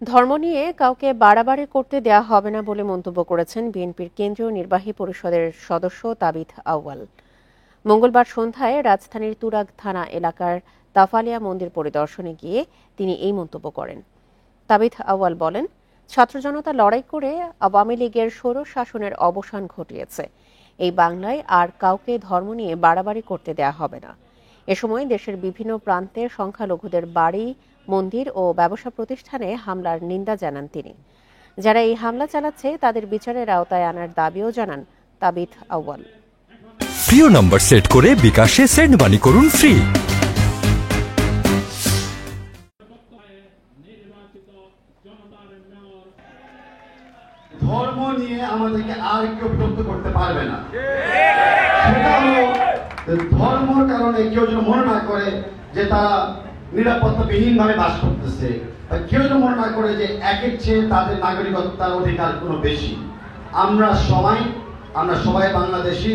ধর্ম নিয়ে কাউকে বাড়াবাড়ি করতে দেয়া হবে না বলে মন্তব্য করেছেন বিএনপির কেন্দ্রীয় নির্বাহী পরিষদের সদস্য তাবিথ আউয়াল। মঙ্গলবার সন্ধ্যায় রাজধানীর তুরাগ থানা এলাকার তাফালিয়া মন্দির পরিদর্শনে গিয়ে তিনি এই মন্তব্য করেন। তাবিথ আউয়াল বলেন, ছাত্র জনতা লড়াই করে আওয়ামী লীগের ষোড়শ শাসনের অবসান ঘটিয়েছে। এই বাংলায় আর কাউকে ধর্ম নিয়ে বাড়াবাড়ি করতে দেয়া হবে না। এ সময় দেশের বিভিন্ন প্রান্তের সংখ্যালঘুদের বাড়ি, মন্দির ও ব্যবসা প্রতিষ্ঠানে হামলার নিন্দা জানান তিনি। যারা এই হামলা চালাচ্ছে তাদের বিচারের আওতায় আনার দাবিও জানান তাবিথ আউয়াল। প্রিয় নম্বর সেট করে বিকাশে সেন্ড মানি করুন ফ্রি। ধর্ম নিয়ে আমাদেরকে আর কেউ বিরক্ত করতে পারবে না। সেটা হলো ধর্মের কারণে কেউ যেন মনে না করে যে তারা নিরাপত্তাবিহীন ভাবে বাস করতেছে, কেউ যেন মনে না করে যে একের চেয়ে তাদের নাগরিকত্বের অধিকার কোনো বেশি। আমরা সবাই বাংলাদেশি।